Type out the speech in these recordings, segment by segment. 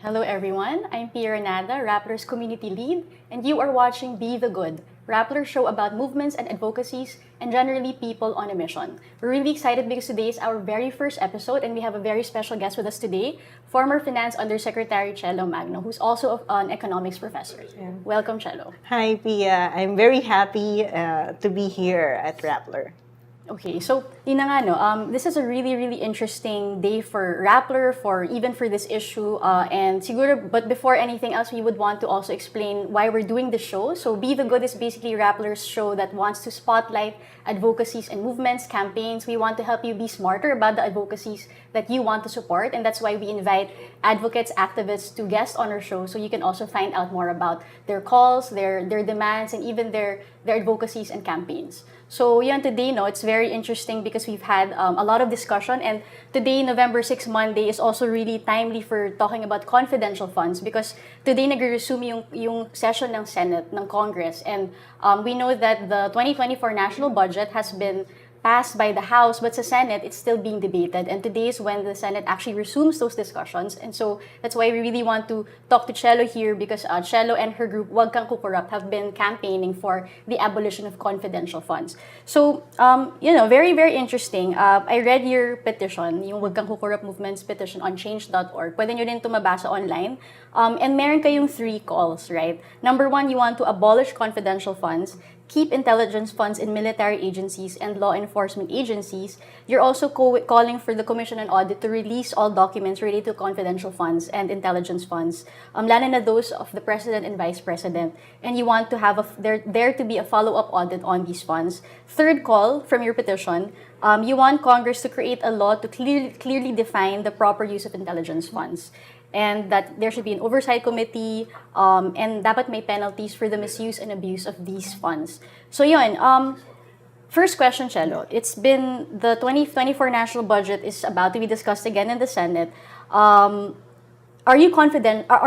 Hello everyone, I'm Pia Ranada, Rappler's community lead, and you are watching Be the Good, Rappler's show about movements and advocacies, and generally people on a mission. We're really excited because today is our very first episode, and we have a very special guest with us today, former Finance Undersecretary Cielo Magno, who's also an economics professor. Yeah. Welcome, Cielo. Hi, Pia. I'm very happy to be here at Rappler. Okay, so yun na nga, no, this is a really interesting day for Rappler, even for this issue, and siguro, but before anything else, we would want to also explain why we're doing the show. So Be the Good is basically Rappler's show that wants to spotlight advocacies and movements, campaigns. We want to help you be smarter about the advocacies that you want to support, and that's why we invite advocates, activists to guest on our show, so you can also find out more about their calls, their demands, and even their advocacies and campaigns. So yun, today, no, it's very interesting because we've had a lot of discussion, and today, November 6, Monday, is also really timely for talking about confidential funds because today nagre-resume yung session ng Senate, ng Congress, and we know that the 2024 national budget has been passed by the House, but sa Senate, it's still being debated. And today is when the Senate actually resumes those discussions. And so that's why we really want to talk to Cielo here because Cielo and her group, Wag Kang KuCorrupt, have been campaigning for the abolition of confidential funds. So, very interesting. I read your petition, yung Wag Kang KuCorrupt Movement's petition on change.org. Pwede nyo rin ito mabasa online. And meron kayong 3 calls, right? Number 1, you want to abolish confidential funds, keep intelligence funds in military agencies and law enforcement agencies. You're also calling for the Commission on Audit to release all documents related to confidential funds and intelligence funds, lalo na those of the President and Vice President. And you want to have there to be a follow-up audit on these funds. Third call from your petition, you want Congress to create a law to clearly define the proper use of intelligence funds, and that there should be an Oversight Committee, and dapat may penalties for the misuse and abuse of these funds. So yun, first question, Cielo. It's been, the 2024 national budget is about to be discussed again in the Senate. Are you confident that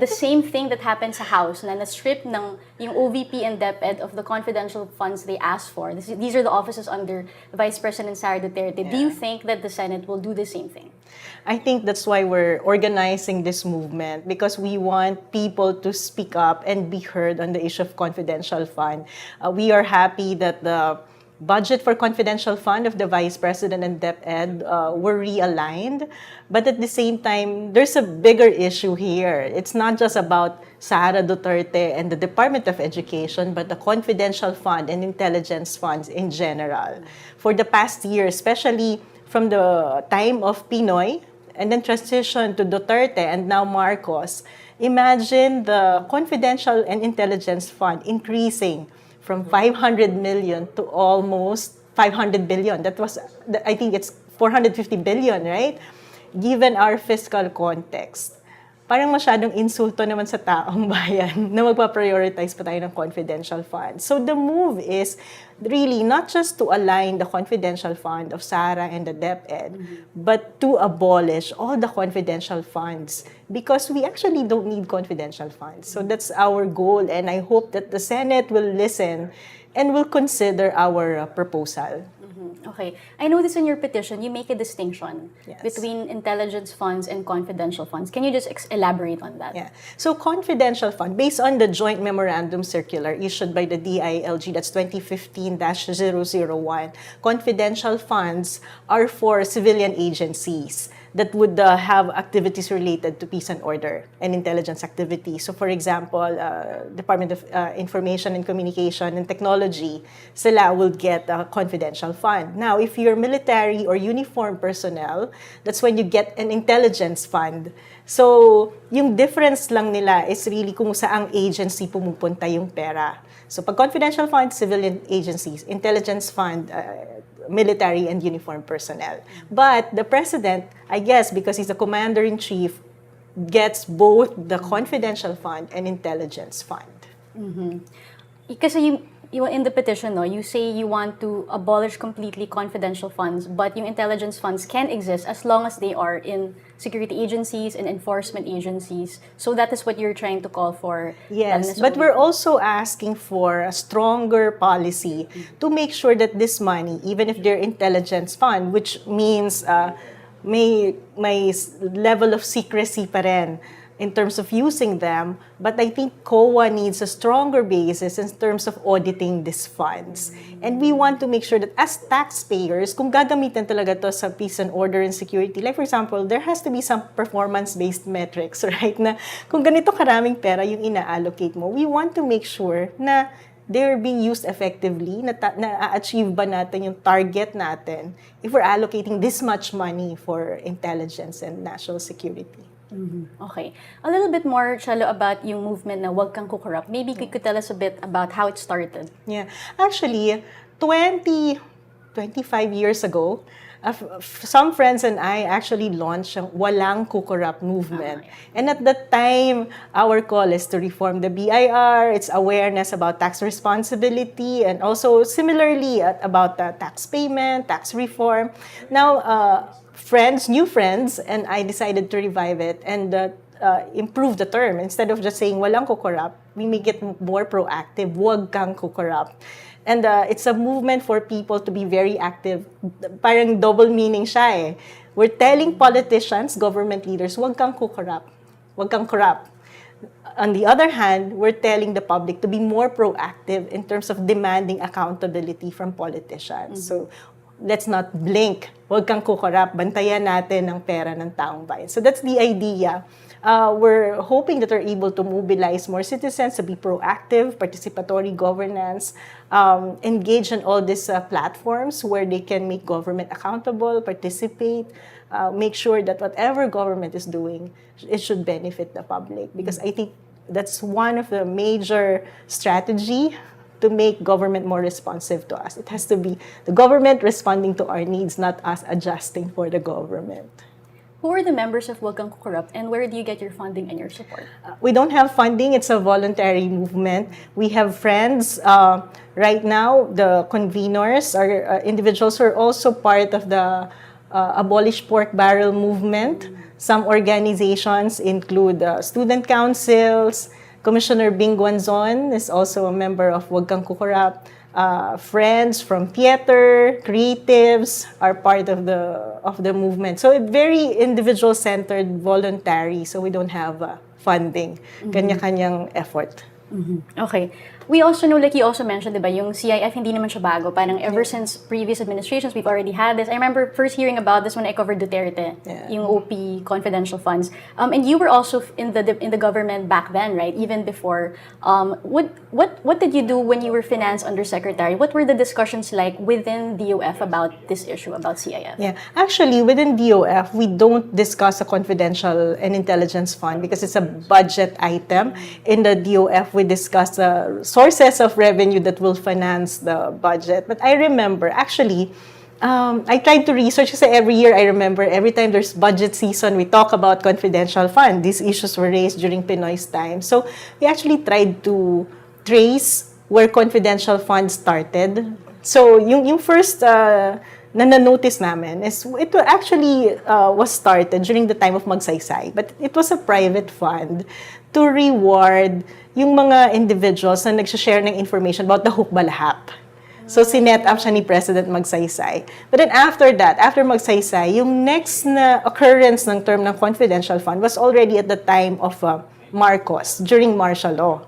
the same thing that happened sa House, na na-strip ng yung OVP and DepEd of the confidential funds they asked for? These are the offices under Vice President Sara Duterte. Yeah. Do you think that the Senate will do the same thing? I think that's why we're organizing this movement, because we want people to speak up and be heard on the issue of confidential fund. We are happy that the budget for confidential fund of the Vice President and DepEd were realigned. But at the same time, there's a bigger issue here. It's not just about Sara Duterte and the Department of Education, but the confidential fund and intelligence funds in general. For the past year, especially from the time of Pinoy, and then transition to Duterte and now Marcos, imagine the confidential and intelligence fund increasing from 500 million to almost 500 billion. That was, I think it's 450 billion, right? Given our fiscal context. Parang masyadong insulto naman sa taong bayan na magpa-prioritize pa tayo ng confidential funds. So the move is really not just to align the confidential fund of Sara and the DepEd, but to abolish all the confidential funds because we actually don't need confidential funds. So that's our goal, and I hope that the Senate will listen and will consider our proposal. Okay. I noticed in your petition, you make a distinction Yes. between intelligence funds and confidential funds. Can you just elaborate on that? Yeah. So confidential fund, based on the joint memorandum circular issued by the DILG, that's 2015-001, confidential funds are for civilian agencies that would have activities related to peace and order and intelligence activities. So for example, Department of Information and Communication and Technology, sila will get a confidential fund. Now, if you're military or uniformed personnel, that's when you get an intelligence fund. So, yung difference lang nila is really kung saang agency pumupunta yung pera. So, pag confidential fund, civilian agencies, intelligence fund, military and uniformed personnel. But the president, I guess, because he's the commander-in-chief, gets both the confidential fund and intelligence fund. Kasi you in the petition, no, you say you want to abolish completely confidential funds, but yung intelligence funds can exist as long as they are in security agencies and enforcement agencies. So that is what you're trying to call for. Yes, but we're also asking for a stronger policy to make sure that this money, even if they're intelligence fund, which means may level of secrecy pa rin in terms of using them, but I think COA needs a stronger basis in terms of auditing these funds. And we want to make sure that as taxpayers, kung gagamitin talaga to sa peace and order and security, like for example, there has to be some performance-based metrics, right? Na kung ganito karaming pera yung ina-allocate mo, we want to make sure na they're being used effectively, na-achieve ba natin yung target natin if we're allocating this much money for intelligence and national security. Okay. A little bit more, Cielo, about yung movement na Wag Kang KuCorrupt. Maybe you could tell us a bit about how it started. Yeah. Actually, 25 years ago, some friends and I actually launched ang Walang KuCorrupt movement. And at that time, our call is to reform the BIR. It's awareness about tax responsibility and also similarly about tax payment, tax reform. Now, new friends, and I decided to revive it and improve the term. Instead of just saying Walang KuCorrupt, we make it more proactive, Wag Kang KuCorrupt. And it's a movement for people to be very active. Parang double meaning siya eh. We're telling politicians, government leaders, Wag Kang KuCorrupt, Wag Kang corrupt. On the other hand, we're telling the public to be more proactive in terms of demanding accountability from politicians. So let's not blink. Wag kang KuCorrupt. Bantayan natin ang pera ng taong bayan. So that's the idea. We're hoping that we're able to mobilize more citizens to be proactive, participatory governance, engage in all these platforms where they can make government accountable, participate, make sure that whatever government is doing, it should benefit the public. Because I think that's one of the major strategy to make government more responsive to us. It has to be the government responding to our needs, not us adjusting for the government. Who are the members of Wag Kang KuCorrupt and where do you get your funding and your support? We don't have funding. It's a voluntary movement. We have friends. Right now, the conveners are individuals who are also part of the abolish pork barrel movement. Some organizations include student councils. Commissioner Bing Guanzon is also a member of Wag Kang KuCorrupt. Friends from theater, creatives are part of the movement. So it's very individual-centered, voluntary. So we don't have funding. Kanya-kanyang effort. Okay. We also know, like you also mentioned, diba, yung CIF, hindi naman siya bago. Parang ever since previous administrations, we've already had this. I remember first hearing about this when I covered Duterte, yung OP confidential funds. And you were also in the government back then, right? Even before. What did you do when you were finance undersecretary? What were the discussions like within DOF about this issue, about CIF? Yeah. Actually, within DOF, we don't discuss a confidential and intelligence fund because it's a budget item. In the DOF, we discuss sources of revenue that will finance the budget. But I remember, actually, I tried to research kasi every year I remember every time there's budget season, we talk about confidential fund. These issues were raised during Pinoy's time. So we actually tried to trace where confidential funds started. So yung first na-notice namin is it actually was started during the time of Magsaysay. But it was a private fund to reward yung mga individuals na nagsashare ng information about the hukbalahap. So, sinet up siya ni President Magsaysay. But then after that, after Magsaysay, yung next na occurrence ng term ng confidential fund was already at the time of Marcos, during martial law.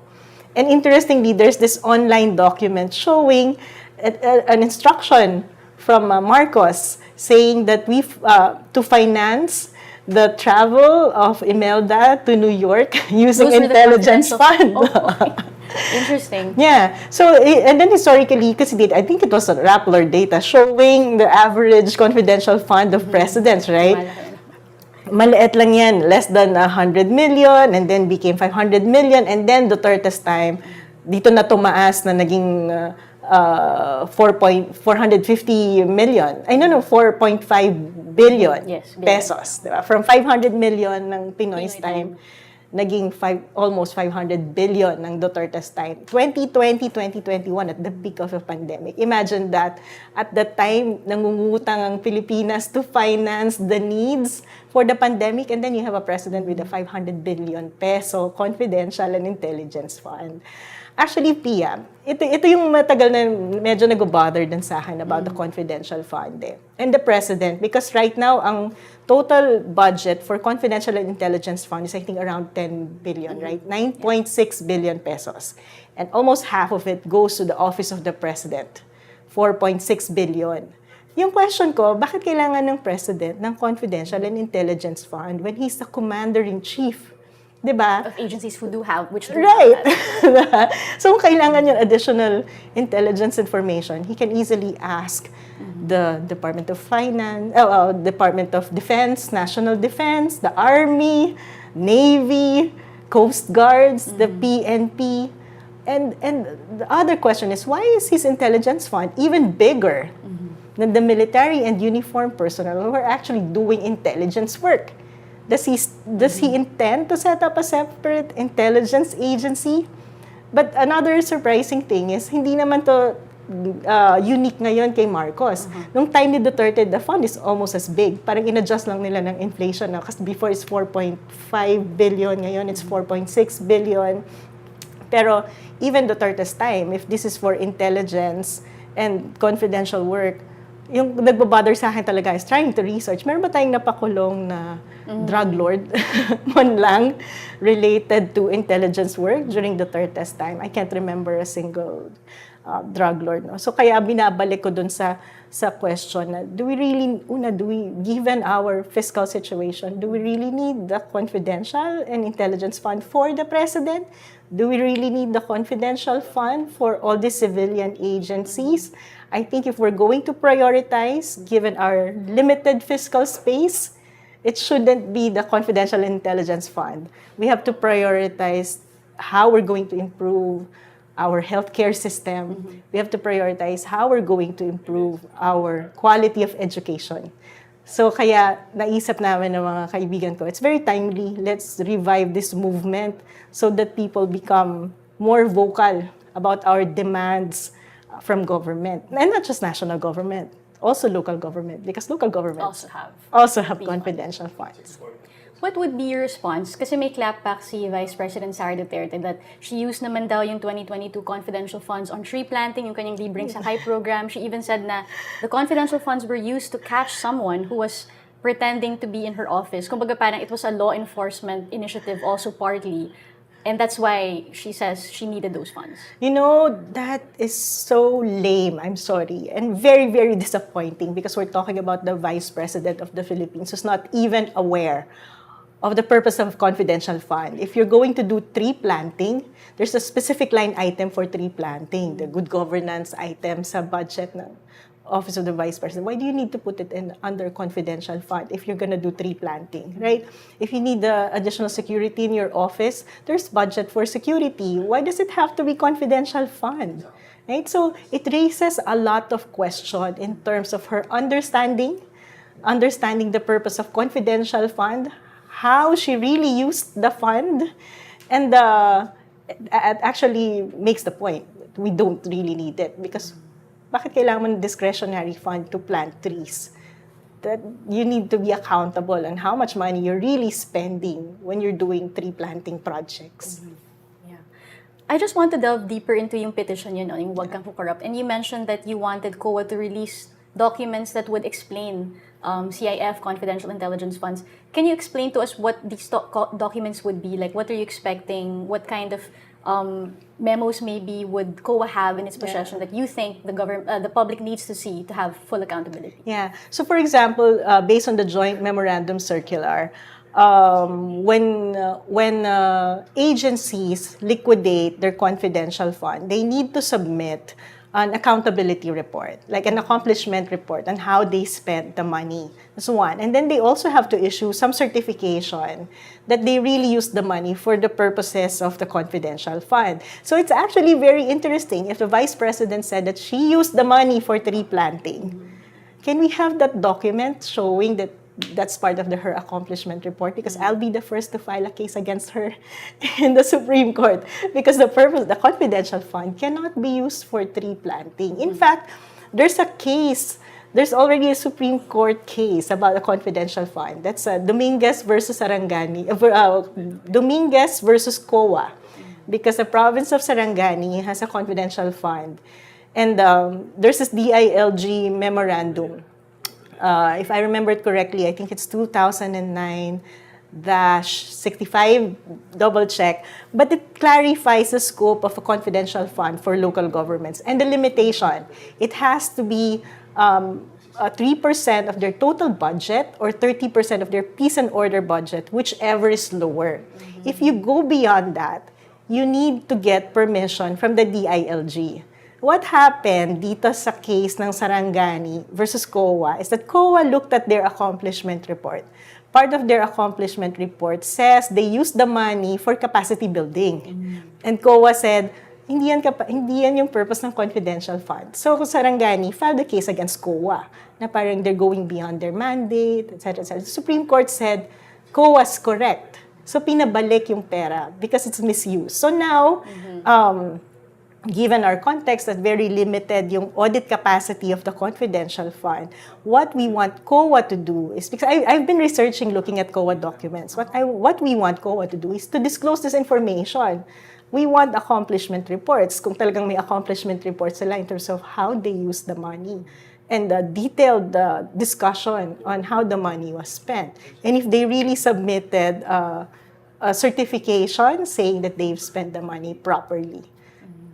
And interestingly, there's this online document showing an instruction from Marcos saying that to finance the travel of Imelda to New York using intelligence fund. Interesting. Yeah. So, and then historically, kasi I think it was a Rappler data showing the average confidential fund of presidents, right? Maliit lang yan, less than 100 million, and then became 500 million, and then Duterte's time, dito na tumaas na naging 450 million. I don't know, 4.5 billion pesos. Diba? From 500 million ng Pinoy's time, naging almost 500 billion ng Duterte's time. 2020, 2021, at the peak of the pandemic. Imagine that at the time, nangungutang ang Pilipinas to finance the needs for the pandemic, and then you have a president with a 500 billion peso confidential and intelligence fund. Actually, Pia, ito yung matagal na medyo nag-bother din sa akin about the confidential fund and the president. Because right now, ang total budget for confidential and intelligence fund is I think around 10 billion, right? 9.6 billion pesos. And almost half of it goes to the office of the president, 4.6 billion. Yung question ko, bakit kailangan ng president ng confidential and intelligence fund when he's the commander-in-chief? Diba? Of agencies who do have, which do right. have that. So, kung kailangan yung additional intelligence information, he can easily ask the Department of Finance, Department of Defense, National Defense, the Army, Navy, Coast Guards, the PNP. And the other question is, why is his intelligence fund even bigger than the military and uniformed personnel who are actually doing intelligence work? Does he intend to set up a separate intelligence agency? But another surprising thing is, hindi naman to unique ngayon kay Marcos. Nung time ni Duterte, the fund is almost as big. Parang in-adjust lang nila ng inflation na. Kasi before it's 4.5 billion, ngayon it's 4.6 billion. Pero even Duterte's time, if this is for intelligence and confidential work, yung nagbabother sa akin talaga is trying to research. Meron ba tayong napakulong na drug lord man lang related to intelligence work during Duterte's time? I can't remember a single drug lord. No? So kaya binabalik ko dun sa question na, given our fiscal situation, do we really need the confidential and intelligence fund for the president? Do we really need the confidential fund for all the civilian agencies? I think if we're going to prioritize, given our limited fiscal space, it shouldn't be the confidential intelligence fund. We have to prioritize how we're going to improve our healthcare system. We have to prioritize how we're going to improve our quality of education. So kaya naisip namin ng mga kaibigan ko, it's very timely. Let's revive this movement so that people become more vocal about our demands from government. And not just national government, also local government, because local governments also have confidential funds. What would be your response? Kasi may clapback si Vice President Sara Duterte that she used naman daw yung 2022 confidential funds on tree planting, yung kanyang Libreng Sakay program. She even said na the confidential funds were used to catch someone who was pretending to be in her office. Kumbaga parang it was a law enforcement initiative also partly. And that's why she says she needed those funds. You know, that is so lame, I'm sorry, and very, very disappointing because we're talking about the Vice President of the Philippines who's not even aware of the purpose of confidential fund. If you're going to do tree planting, there's a specific line item for tree planting, the good governance item sa budget ng Office of the Vice President. Why do you need to put it in under confidential fund if you're gonna do tree planting, right? If you need the additional security in your office, there's budget for security. Why does it have to be confidential fund? Right? So it raises a lot of question in terms of her understanding the purpose of confidential fund, how she really used the fund, and it actually makes the point that we don't really need it because bakit kailangan mo ng discretionary fund to plant trees? That you need to be accountable on how much money you're really spending when you're doing tree planting projects. Yeah. I just want to delve deeper into yung petition yun, yung Wag Kang KuCorrupt. And you mentioned that you wanted COA to release documents that would explain CIF, confidential intelligence funds. Can you explain to us what these documents would be? Like, what are you expecting? What kind of memos maybe would COA have in its possession that you think the public needs to see to have full accountability? Yeah. So, for example, based on the joint memorandum circular, when agencies liquidate their confidential fund, they need to submit an accountability report, like an accomplishment report on how they spent the money. That's one. And then they also have to issue some certification that they really used the money for the purposes of the confidential fund. So it's actually very interesting if the Vice President said that she used the money for tree planting. Can we have that document showing that that's part of her accomplishment report? Because I'll be the first to file a case against her in the Supreme Court because the confidential fund cannot be used for tree planting. In fact, there's already a Supreme Court case about a confidential fund. That's Dominguez versus Arangani, Dominguez versus COA. because the province of Sarangani has a confidential fund. And there's this DILG memorandum. If I remember it correctly, I think it's 2009-65, double check. But it clarifies the scope of a confidential fund for local governments and the limitation. It has to be 3% of their total budget or 30% of their peace and order budget, whichever is lower. If you go beyond that, you need to get permission from the DILG. What happened dito sa case ng Sarangani versus COA is that COA looked at their accomplishment report. Part of their accomplishment report says they used the money for capacity building. And COA said, hindi yan yung purpose ng confidential fund. So Sarangani filed a case against COA na parang they're going beyond their mandate, etc. etc. The Supreme Court said, COA's correct. So pinabalik yung pera because it's misused. So now, given our context that very limited yung audit capacity of the confidential fund, what we want COA to do is, because I've been researching looking at COA documents, what we want COA to do is to disclose this information. We want accomplishment reports, kung talagang may accomplishment reports sila in terms of how they use the money and the detailed discussion on how the money was spent. And if they really submitted a certification saying that they've spent the money properly.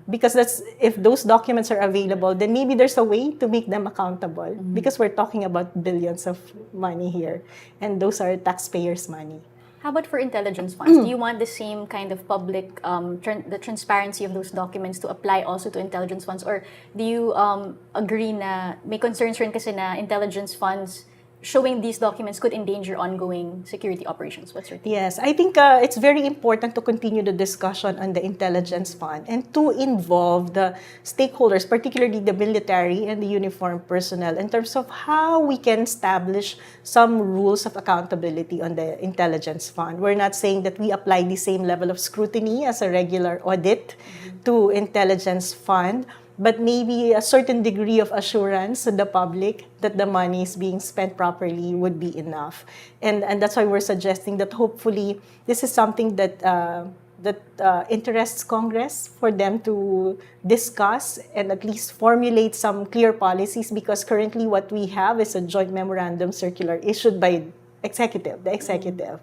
Because if those documents are available, then maybe there's a way to make them accountable. Because we're talking about billions of money here, and those are taxpayers' money. How about for intelligence funds? Do you want the same kind of public, the transparency of those documents to apply also to intelligence funds? Or do you agree na may concerns rin kasi na intelligence funds showing these documents could endanger ongoing security operations? What's your take? Yes, I think it's very important to continue the discussion on the intelligence fund and to involve the stakeholders, particularly the military and the uniformed personnel, in terms of how we can establish some rules of accountability on the intelligence fund. We're not saying that we apply the same level of scrutiny as a regular audit to intelligence fund, but maybe a certain degree of assurance to the public that the money is being spent properly would be enough. And that's why we're suggesting that hopefully this is something that interests Congress for them to discuss and at least formulate some clear policies, because currently what we have is a joint memorandum circular issued by the executive.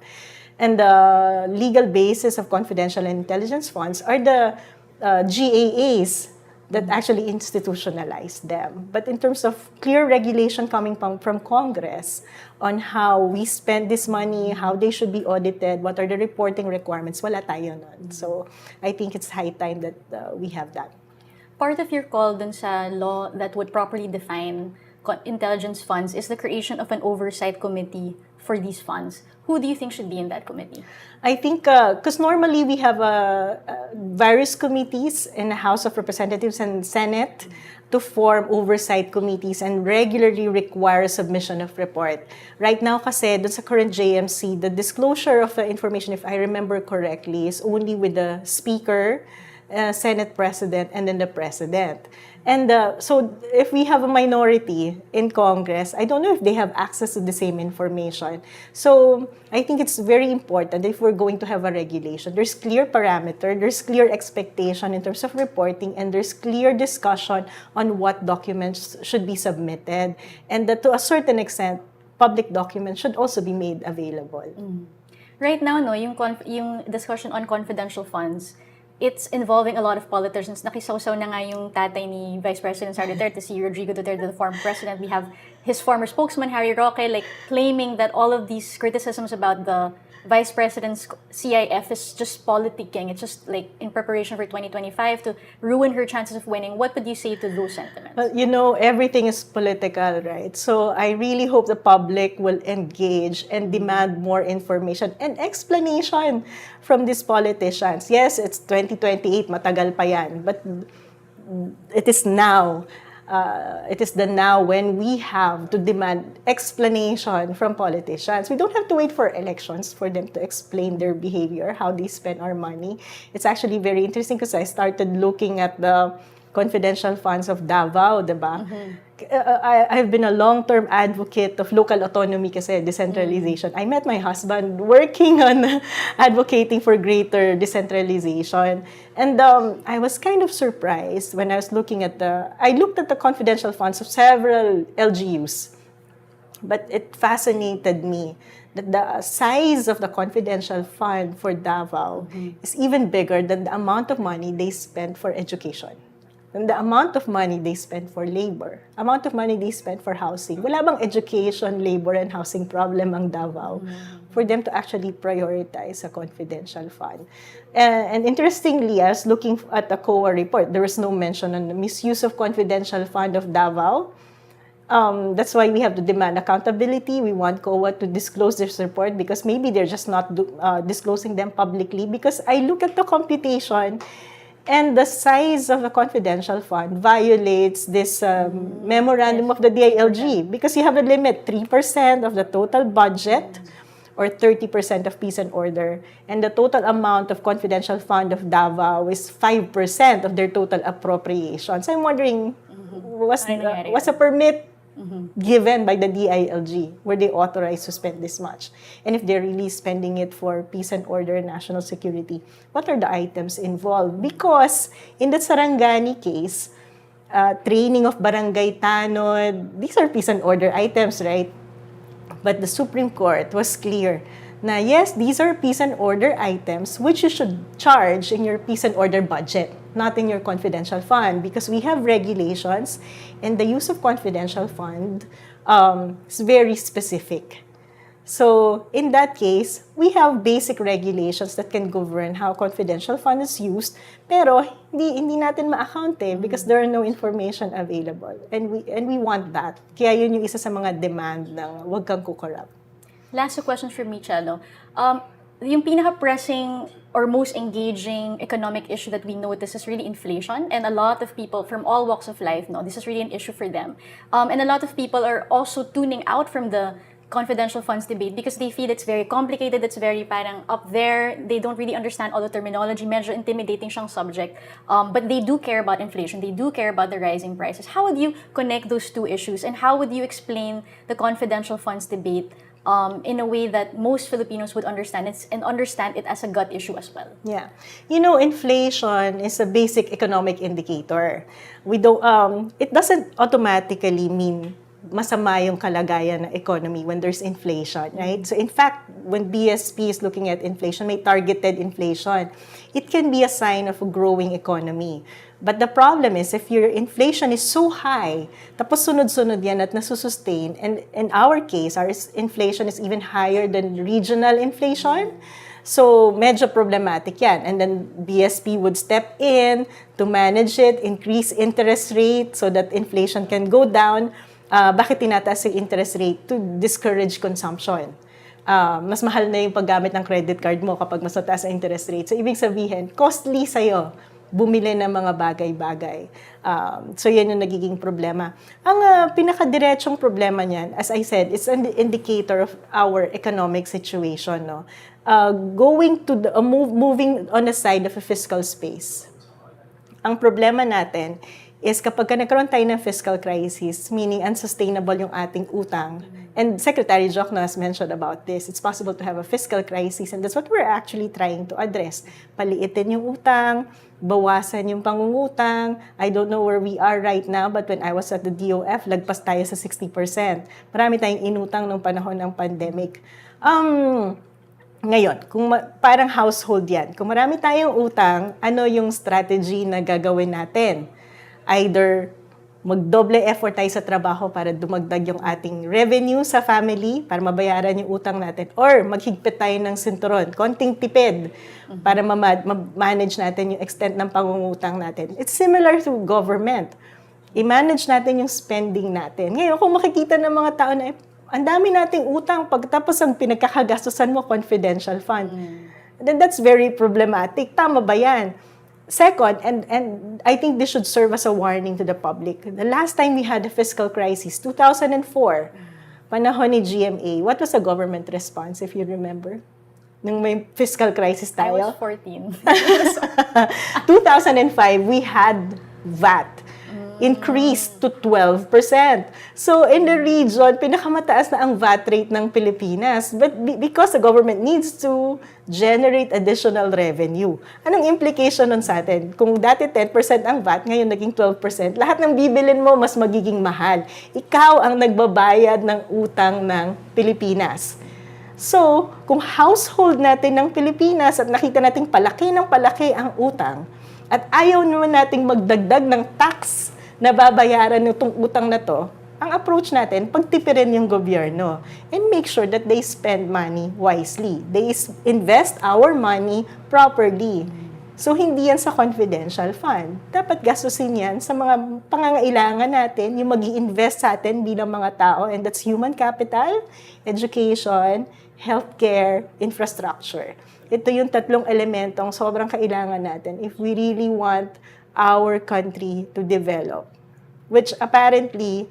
And the legal basis of confidential and intelligence funds are the GAAs that actually institutionalized them. But in terms of clear regulation coming from Congress on how we spend this money, how they should be audited, what are the reporting requirements, wala tayo nun. So I think it's high time that we have that. Part of your call dun sa law that would properly define intelligence funds is the creation of an oversight committee for these funds. Who do you think should be in that committee? I think, because normally we have various committees in the House of Representatives and Senate to form oversight committees and regularly require submission of report. Right now kasi, dun sa current JMC, the disclosure of the information, if I remember correctly, is only with the Speaker, Senate President, and then the President. And so if we have a minority in Congress, I don't know if they have access to the same information. So I think it's very important that if we're going to have a regulation, there's clear parameter, there's clear expectation in terms of reporting, and there's clear discussion on what documents should be submitted. And that to a certain extent, public documents should also be made available. Right now, no, yung discussion on confidential funds, it's involving a lot of politicians. Nakisawsaw na nga yung tatay ni Vice President Sara Duterte, si Rodrigo Duterte, the former president. We have his former spokesman, Harry Roque, like claiming that all of these criticisms about the Vice President's CIF is just politicking. It's just like in preparation for 2025 to ruin her chances of winning. What would you say to those sentiments? Well, you know, everything is political, right? So I really hope the public will engage and demand more information and explanation from these politicians. Yes, it's 2028, matagal pa yan, but it is now. It is the now when we have to demand explanation from politicians. We don't have to wait for elections for them to explain their behavior, how they spend our money. It's actually very interesting because I started looking at the confidential funds of Davao, diba? I've been a long-term advocate of local autonomy kasi decentralization. I met my husband working on advocating for greater decentralization. And I was kind of surprised when I was I looked at the confidential funds of several LGUs. But it fascinated me that the size of the confidential fund for Davao is even bigger than the amount of money they spend for education. And the amount of money they spend for labor, amount of money they spend for housing. Wala bang education, labor, and housing problem ang Davao for them to actually prioritize a confidential fund? And interestingly, I was looking at the COA report. There was no mention on the misuse of confidential fund of Davao. That's why we have to demand accountability. We want COA to disclose this report because maybe they're just not disclosing them publicly. Because I look at the computation, and the size of the confidential fund violates this memorandum of the DILG because you have a limit, 3% of the total budget or 30% of peace and order. And the total amount of confidential fund of Davao is 5% of their total appropriation. So I'm wondering, was a permit given by the DILG where they authorized to spend this much? And if they're really spending it for peace and order and national security, what are the items involved? Because in the Sarangani case, training of barangay tanod, these are peace and order items, right? But the Supreme Court was clear na yes, these are peace and order items which you should charge in your peace and order budget, not in your confidential fund, because we have regulations and the use of confidential fund is very specific. So in that case, we have basic regulations that can govern how confidential fund is used, pero hindi natin ma-account because there are no information available. And we want that. Kaya yun yung isa sa mga demand ng Wag Kang KuCorrupt. Last question from me, Cielo. Yung pinaka-pressing or most engaging economic issue that we notice is really inflation, and a lot of people from all walks of life know this is really an issue for them. And a lot of people are also tuning out from the confidential funds debate because they feel it's very complicated, it's very parang up there, they don't really understand all the terminology, medyo intimidating siyang subject. But they do care about inflation, they do care about the rising prices. How would you connect those two issues, and how would you explain the confidential funds debate in a way that most Filipinos would understand it and understand it as a gut issue as well? Yeah. You know, inflation is a basic economic indicator. It doesn't automatically mean masama yung kalagayan ng economy when there's inflation, right? So in fact, when BSP is looking at inflation, may targeted inflation. It can be a sign of a growing economy. But the problem is, if your inflation is so high, tapos sunod-sunod yan at nasusustain, and in our case, our inflation is even higher than regional inflation, so medyo problematic yan. And then BSP would step in to manage it, increase interest rate so that inflation can go down. Bakit tinataas yung interest rate? To discourage consumption. Mas mahal na yung paggamit ng credit card mo kapag mas mataas ang interest rate. So, ibig sabihin, costly sa'yo bumili ng mga bagay-bagay. So, yan yung nagiging problema. Ang pinakadiretsyong problema niyan, as I said, it's an indicator of our economic situation. No? Moving on the side of a fiscal space. Ang problema natin is kapag nagkaroon tayo ng fiscal crisis, meaning unsustainable yung ating utang, and Secretary Jokno has mentioned about this, it's possible to have a fiscal crisis, and that's what we're actually trying to address. Paliitin yung utang, bawasan yung pangungutang. I don't know where we are right now, but when I was at the DOF, lagpas tayo sa 60%. Marami tayong inutang nung panahon ng pandemic. Ngayon, parang household yan, kung marami tayong utang, ano yung strategy na gagawin natin? Either magdoble effort tayo sa trabaho para dumagdag yung ating revenue sa family para mabayaran yung utang natin, or maghigpit tayo ng sinturon, konting tipid para ma-manage natin yung extent ng pangungutang natin. It's similar to government. I-manage natin yung spending natin. Ngayon, kung makikita ng mga tao na ang dami nating utang pagtapos ang pinagkakagastusan mo confidential fund, then that's very problematic. Tama ba yan? Second, and I think this should serve as a warning to the public. The last time we had a fiscal crisis, 2004, panahon ni GMA, what was the government response, if you remember? Nung may fiscal crisis tayo? I was 14. 2005, we had VAT. increased to 12%. So in the region, pinakamataas na ang VAT rate ng Pilipinas. But because the government needs to generate additional revenue. Anong implication nun sa atin? Kung dati 10% ang VAT, ngayon naging 12%, lahat ng bibilin mo mas magiging mahal. Ikaw ang nagbabayad ng utang ng Pilipinas. So, kung household natin ng Pilipinas at nakita nating palaki ng palaki ang utang, at ayaw naman nating magdagdag ng tax na babayaran nitong utang na to, ang approach natin, pagtipirin yung gobyerno and make sure that they spend money wisely. They invest our money properly. So, hindi yan sa confidential fund. Dapat gastusin yan sa mga pangangailangan natin, yung mag-i-invest sa atin bilang mga tao, and that's human capital, education, healthcare, infrastructure. Ito yung tatlong elementong sobrang kailangan natin if we really want our country to develop. Which apparently,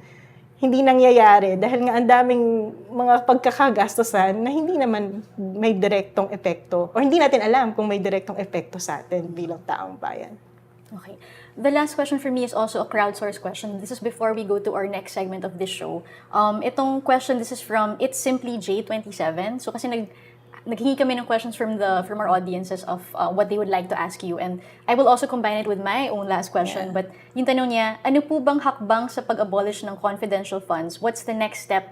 hindi nangyayari dahil nga ang daming mga pagkakagastosan na hindi naman may direktong epekto o hindi natin alam kung may direktong epekto sa atin bilang taong bayan. Okay. The last question for me is also a crowdsource question. This is before we go to our next segment of this show. Itong question, this is from It's Simply J27. So kasi naghingi kami ng questions from our audiences of what they would like to ask you, and I will also combine it with my own last question. But yung tanong niya, ano po bang hakbang sa pag-abolish ng confidential funds? What's the next step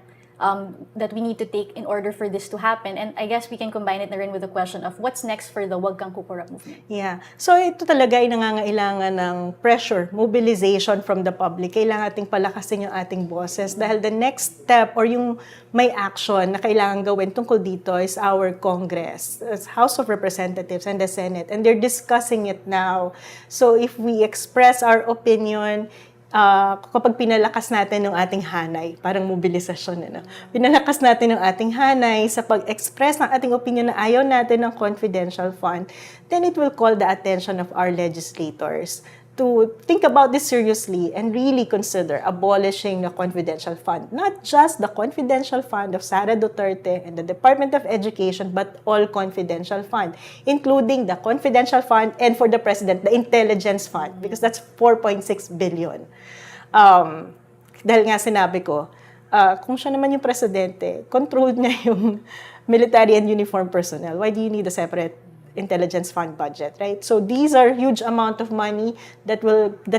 that we need to take in order for this to happen? And I guess we can combine it na rin with the question of what's next for the Wag Kang KuCorrupt movement. Yeah. So ito talaga ay nangangailangan ng pressure, mobilization from the public. Kailangan ating palakasin yung ating boses dahil the next step or yung may action na kailangan gawin tungkol dito is our Congress, House of Representatives and the Senate, and they're discussing it now. So if we express our opinion, kapag pinalakas natin ng ating hanay, parang mobilisasyon, pinalakas natin ng ating hanay sa pag-express ng ating opinion na ayaw natin ng confidential fund, then it will call the attention of our legislators to think about this seriously and really consider abolishing the confidential fund. Not just the confidential fund of Sara Duterte and the Department of Education, but all confidential fund, including the confidential fund and for the President, the intelligence fund, because that's 4.6 billion. Dahil nga sinabi ko, kung siya naman yung Presidente, controlled niya yung military and uniformed personnel. Why do you need a separate intelligence fund budget, right? So these are huge amount of money that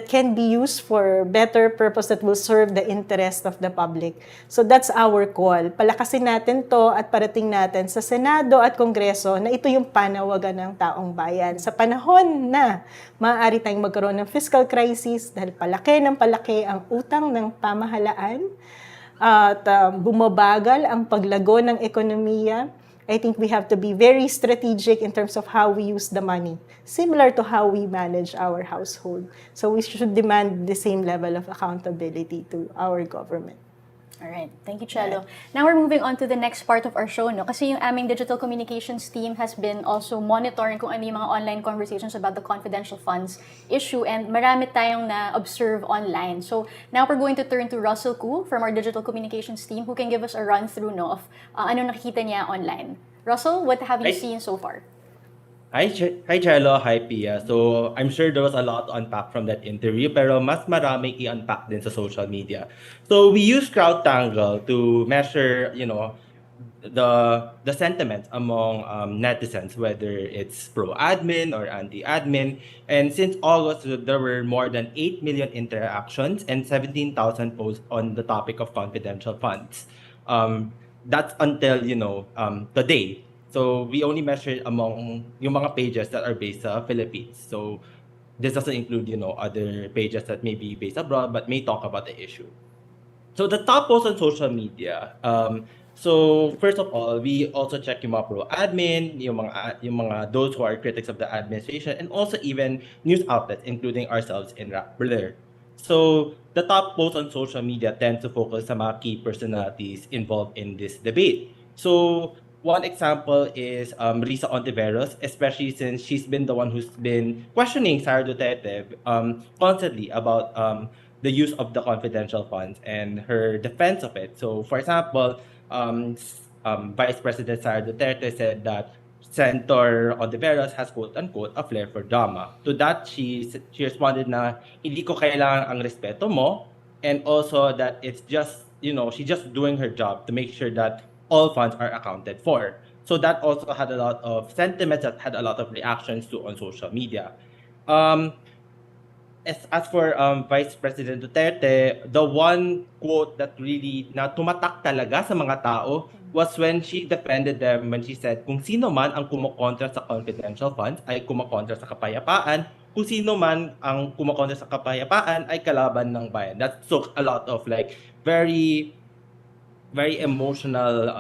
can be used for better purpose that will serve the interest of the public. So that's our call. Palakasin natin to at parating natin sa Senado at Kongreso na ito yung panawagan ng taong bayan. Sa panahon na maaari tayong magkaroon ng fiscal crisis dahil palaki ng palaki ang utang ng pamahalaan at bumabagal ang paglago ng ekonomiya, I think we have to be very strategic in terms of how we use the money, similar to how we manage our household. So we should demand the same level of accountability to our government. All right. Thank you, Cielo. Now we're moving on to the next part of our show, no? Kasi yung aming digital communications team has been also monitoring kung ano yung mga online conversations about the confidential funds issue, and marami tayong na-observe online. So now we're going to turn to Russell Koo from our digital communications team who can give us a run-through, no, of ano nakikita niya online. Russell, what have you seen so far? Hi, Cielo. Hi, Pia. So, I'm sure there was a lot to unpack from that interview, pero mas maraming i-unpack din sa social media. So, we use CrowdTangle to measure, the sentiment among netizens, whether it's pro-admin or anti-admin. And since August, there were more than 8 million interactions and 17,000 posts on the topic of confidential funds. That's until, today. So we only measured among yung mga pages that are based sa Philippines. So this doesn't include, other pages that may be based abroad but may talk about the issue. So the top posts on social media. So first of all, we also check yung mga pro-admin, yung mga those who are critics of the administration, and also even news outlets, including ourselves in Rappler. So the top posts on social media tend to focus sa mga key personalities involved in this debate. So one example is Risa Ontiveros, especially since she's been the one who's been questioning Sara Duterte constantly about the use of the confidential funds and her defense of it. So, for example, Vice President Sara Duterte said that Senator Ontiveros has quote-unquote a flair for drama. To that, she responded na, hindi ko kailangan ang respeto mo, and also that it's just, she's just doing her job to make sure that all funds are accounted for. So that also had a lot of sentiments that had a lot of reactions to on social media. As for Vice President Duterte, the one quote that really na tumatak talaga sa mga tao was when she defended them when she said, kung sino man ang kumokontra sa confidential funds ay kumokontra sa kapayapaan, kung sino man ang kumokontra sa kapayapaan ay kalaban ng bayan. That took a lot of like very very emotional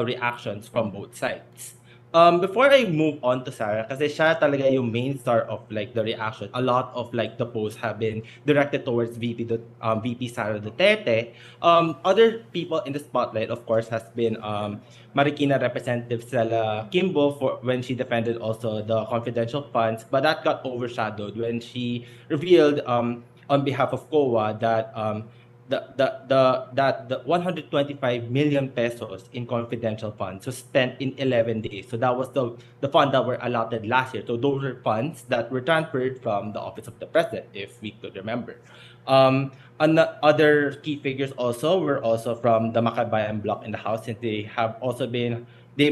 reactions from both sides. Before I move on to Sarah, kasi siya talaga yung main star of like the reaction. A lot of like the posts have been directed towards VP Sara Duterte. Other people in the spotlight, of course, has been Marikina Representative Stella Kimbo for when she defended also the confidential funds, but that got overshadowed when she revealed on behalf of COA that the 125 million pesos in confidential funds was spent in 11 days. So that was the fund that were allotted last year. So those were funds that were transferred from the office of the president, if we could remember. And the other key figures also were also from the Makabayan bloc in the House, since they've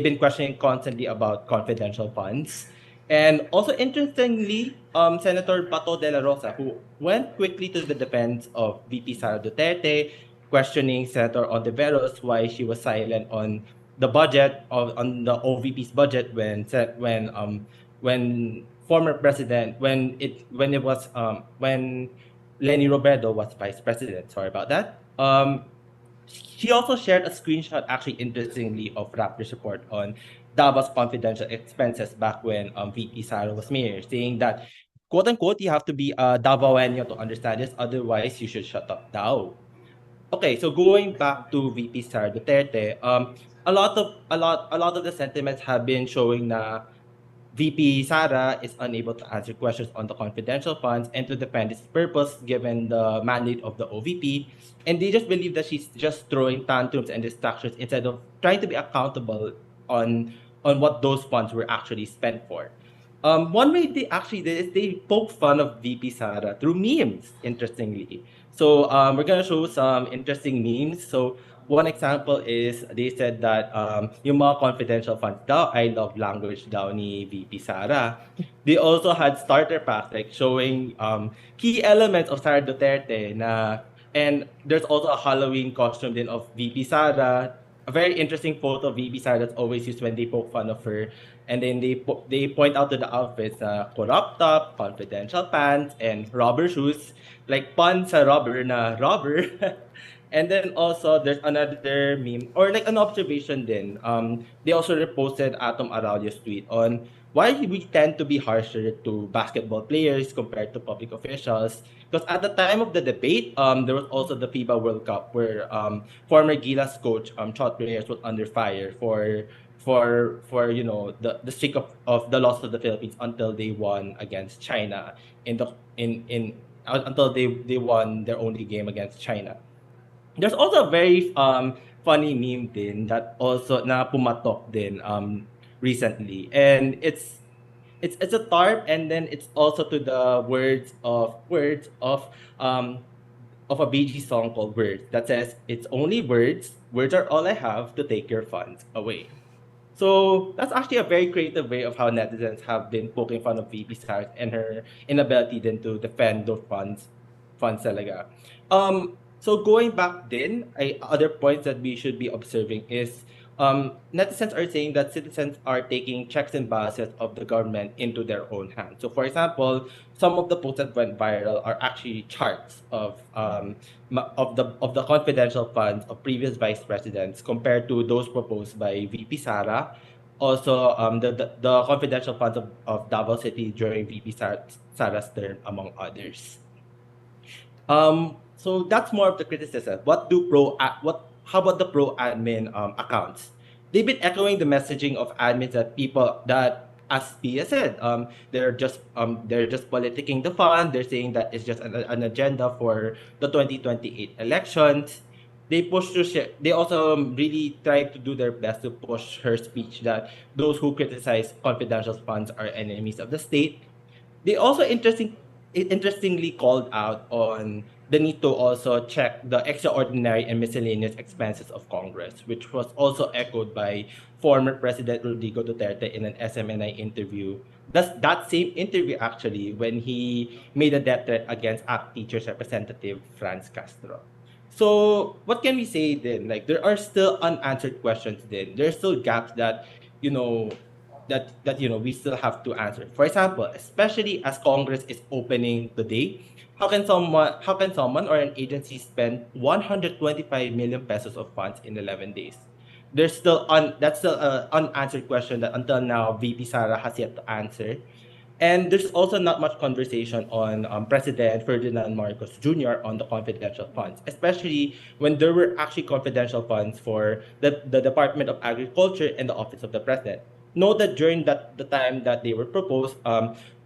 been questioning constantly about confidential funds. And also interestingly, Senator Bato de la Rosa, who went quickly to the defense of VP Sara Duterte, questioning Senator Ontiveros why she was silent on the budget on the OVP's budget when former president when Leni Robredo was vice president. Sorry about that. She also shared a screenshot, actually interestingly, of Rappler's report on Davos confidential expenses back when VP Sara was mayor, saying that, quote unquote, you have to be a Davaoenyo to understand this, otherwise you should shut up Dao. Okay, so going back to VP Sara Duterte, a lot of the sentiments have been showing na VP Sara is unable to answer questions on the confidential funds and to defend its purpose given the mandate of the OVP. And they just believe that she's just throwing tantrums and distractions instead of trying to be accountable on what those funds were actually spent for. One way they actually did is they poke fun of VP Sara through memes, interestingly. So we're going to show some interesting memes. So one example is they said that yung mga confidential funds daw, I love language daw ni VP Sara. They also had starter packs like showing key elements of Sara Duterte and there's also a Halloween costume din of VP Sara. A very interesting photo of VP Sara that's always used when they poke fun of her. And then they point out to the outfits, corrupt top, confidential pants, and rubber shoes. Like pun sa rubber na rubber. And then also there's another meme or like an observation din. They also reposted Atom Araujo's tweet on why we tend to be harsher to basketball players compared to public officials. Because at the time of the debate, there was also the FIBA World Cup where former Gilas coach thought players was under fire for the streak of the loss of the Philippines until they won against China until they won their only game against China. There's also a very funny meme din that also na pumatok din recently, and it's a tarp, and then it's also to the words of a BG song called Words that says, "It's only words. Words are all I have to take your funds away." So that's actually a very creative way of how netizens have been poking fun of VP Sara and her inability then to defend those funds talaga. So going back then, other points that we should be observing is netizens are saying that citizens are taking checks and balances of the government into their own hands. So for example, some of the posts that went viral are actually charts of the confidential funds of previous vice presidents compared to those proposed by VP Sara. Also, the confidential funds of Davao City during VP Sara's term, among others. So that's more of the criticism. How about the pro admin accounts? They've been echoing the messaging of admins that as Pia said, they're just politicking the fund. They're saying that it's just an agenda for the 2028 elections. they also really try to do their best to push her speech that those who criticize confidential funds are enemies of the state. They also interestingly called out on the need to also check the extraordinary and miscellaneous expenses of Congress, which was also echoed by former President Rodrigo Duterte in an SMNI interview. That same interview, actually, when he made a death threat against ACT Teachers Representative Franz Castro. So what can we say then? Like, there are still unanswered questions then. There are still gaps that, you know, we still have to answer. For example, especially as Congress is opening the day, how can someone or an agency spend 125 million pesos of funds in 11 days? That's still an unanswered question that until now VP Sara has yet to answer. And there's also not much conversation on President Ferdinand Marcos Jr. on the confidential funds, especially when there were actually confidential funds for the Department of Agriculture and the Office of the President. Note that during the time that they were proposed,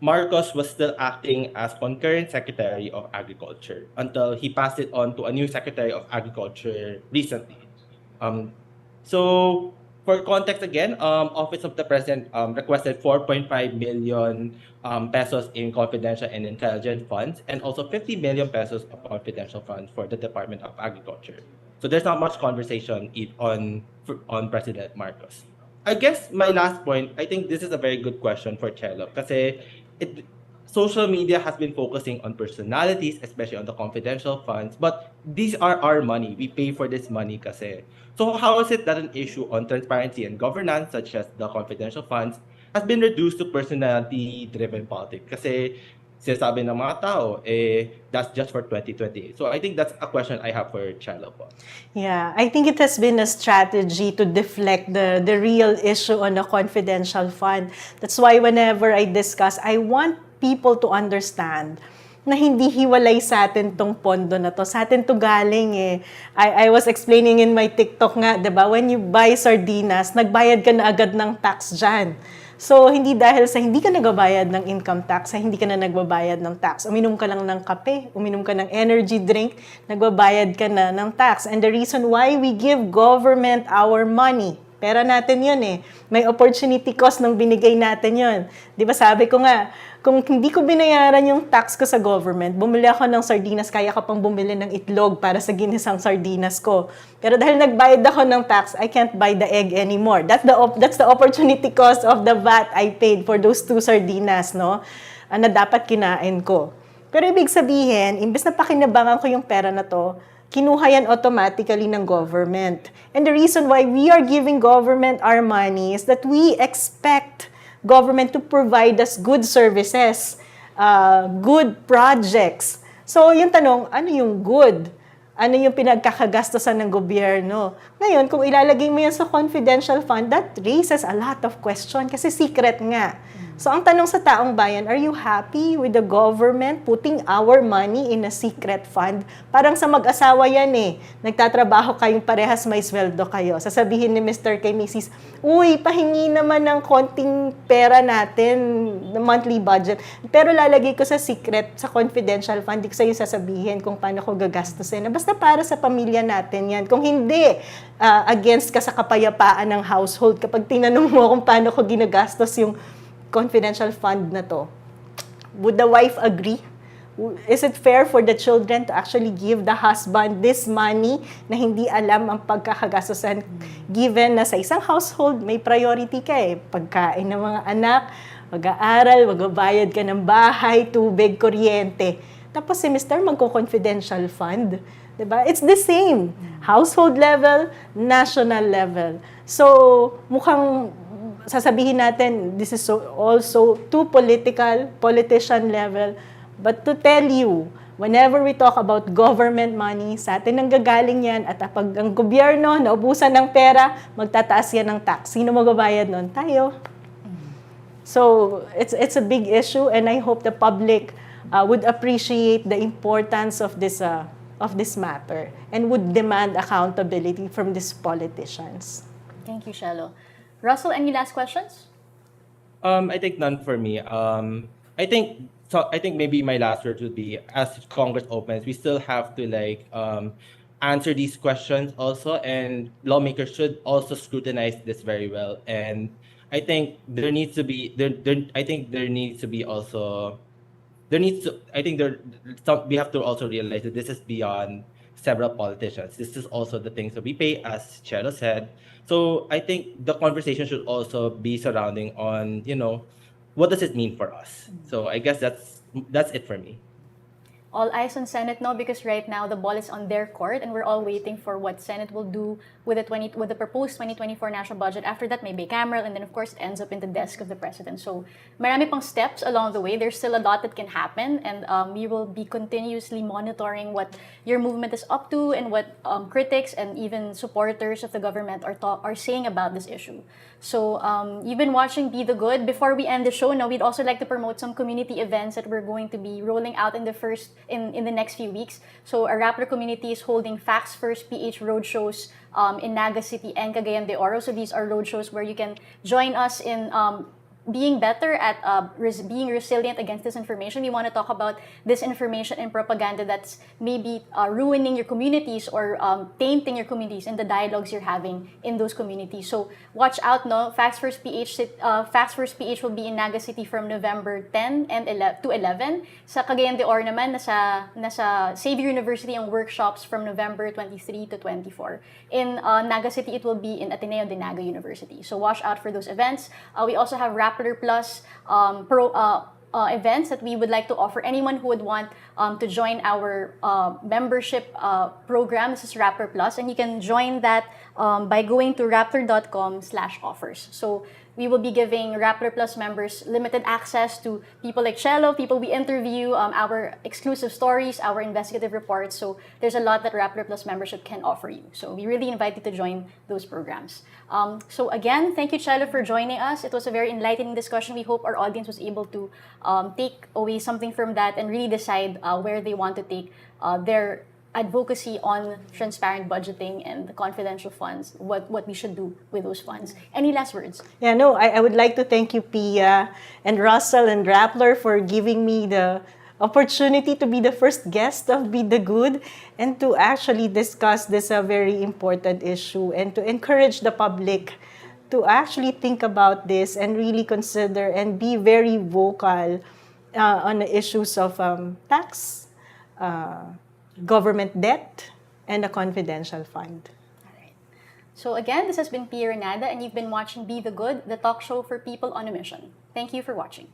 Marcos was still acting as concurrent Secretary of Agriculture until he passed it on to a new Secretary of Agriculture recently. Um, so for context again, Office of the President requested 4.5 million pesos in confidential and intelligence funds, and also 50 million pesos of confidential funds for the Department of Agriculture. So there's not much conversation on President Marcos. I guess my last point, I think this is a very good question for Cielo, kasi it social media has been focusing on personalities, especially on the confidential funds, but these are our money. We pay for this money kasi. So how is it that an issue on transparency and governance, such as the confidential funds, has been reduced to personality-driven politics? Kasi sinasabi ng mga tao, that's just for 2028. So I think that's a question I have for Cielo po. Yeah, I think it has been a strategy to deflect the real issue on a confidential fund. That's why whenever I discuss, I want people to understand na hindi hiwalay sa atin tong pondo na to. Sa atin to galing eh. I was explaining in my TikTok nga, diba? When you buy sardinas, nagbayad ka na agad ng tax dyan. So, hindi dahil sa hindi ka nagbabayad ng income tax, sa hindi ka na nagbabayad ng tax. Uminom ka lang ng kape, uminom ka ng energy drink, nagbabayad ka na ng tax. And the reason why we give government our money, pera natin yun eh. May opportunity cost nung binigay natin yun. Di ba sabi ko nga, kung hindi ko binayaran yung tax ko sa government, bumili ako ng sardinas, kaya ka pang bumili ng itlog para sa ginisang sardinas ko. Pero dahil nagbayad ako ng tax, I can't buy the egg anymore. That's the opportunity cost of the VAT I paid for those 2 sardinas, no? Na dapat kinain ko. Pero ibig sabihin, imbes na pakinabangan ko yung pera na to, kinuha yan automatically ng government. And the reason why we are giving government our money is that we expect government to provide us good services, good projects. So, yung tanong, ano yung good? Ano yung pinagkakagastosan ng gobyerno? Ngayon, kung ilalagay mo yan sa confidential fund, that raises a lot of question kasi secret nga. So, ang tanong sa taong bayan, are you happy with the government putting our money in a secret fund? Parang sa mag-asawa yan eh. Nagtatrabaho kayong parehas, may sweldo kayo. Sasabihin ni Mr. kay Mrs., uy, pahingi naman ng konting pera natin, the monthly budget. Pero lalagay ko sa secret, sa confidential fund, di ko sa'yo sasabihin kung paano ko gagastusin. Basta para sa pamilya natin yan. Kung hindi, against ka sa kapayapaan ng household, kapag tinanong mo kung paano ko ginagastos yung confidential fund na to, would the wife agree? Is it fair for the children to actually give the husband this money na hindi alam ang pagkakagastusan, given na sa isang household may priority ka eh, pagkain ng mga anak, mag-aaral, magbabayad ka ng bahay, tubig, kuryente. Tapos si Mr. magko-confidential fund. Diba? It's the same. Household level, national level. So, mukhang sasabihin natin, this is also too politician level. But to tell you, whenever we talk about government money, sa atin ang gagaling yan, at pag ang gobyerno naubusan ng pera, magtataas yan ng tax. Sino magbabayad nun? Tayo. So, it's a big issue, and I hope the public would appreciate the importance of this matter and would demand accountability from these politicians. Thank you, Cielo. Russell, any last questions? I think none for me. I think maybe my last word would be, as Congress opens, we still have to answer these questions also, and lawmakers should also scrutinize this very well. And I think there needs to be I think there needs to be also there needs to I think there we have to also realize that this is beyond several politicians. This is also the things that we pay, as Cielo said. So I think the conversation should also be surrounding on, what does it mean for us? So I guess that's it for me. All eyes on Senate now, because right now the ball is on their court and we're all waiting for what Senate will do with the proposed 2024 national budget. After that, may bicameral, and then of course it ends up in the desk of the president. So marami pang steps along the way. There's still a lot that can happen, and we will be continuously monitoring what your movement is up to and what critics and even supporters of the government are saying about this issue. So you've been watching Be the Good. Before we end the show, now we'd also like to promote some community events that we're going to be rolling out in the next few weeks. So our Rappler community is holding Facts First PH roadshows in Naga City and Cagayan de Oro. So these are roadshows where you can join us in being better at being resilient against disinformation. We want to talk about disinformation and propaganda that's maybe ruining your communities or tainting your communities in the dialogues you're having in those communities. So watch out, no? Facts First PH will be in Naga City from November 10 and 11 to 11. Sa Cagayan de Oro naman, nasa Xavier University ang workshops from November 23 to 24. In Naga City, it will be in Ateneo de Naga University. So watch out for those events. We also have Rappler Plus events that we would like to offer anyone who would want to join our membership program. This is Rappler Plus, and you can join that by going to rappler.com/offers. So we will be giving Rappler Plus members limited access to people like Cielo, people we interview, our exclusive stories, our investigative reports. So there's a lot that Rappler Plus membership can offer you. So we really invite you to join those programs. So again, thank you, Cielo, for joining us. It was a very enlightening discussion. We hope our audience was able to take away something from that and really decide where they want to take their advocacy on transparent budgeting and the confidential funds, what we should do with those funds. Any last words? Yeah, no, I would like to thank you, Pia and Russell and Rappler, for giving me the opportunity to be the first guest of Be the Good and to actually discuss this very important issue and to encourage the public to actually think about this and really consider and be very vocal on the issues of tax, government debt, and a confidential fund. All right. So again, this has been Pia Ranada, and you've been watching Be the Good, the talk show for people on a mission. Thank you for watching.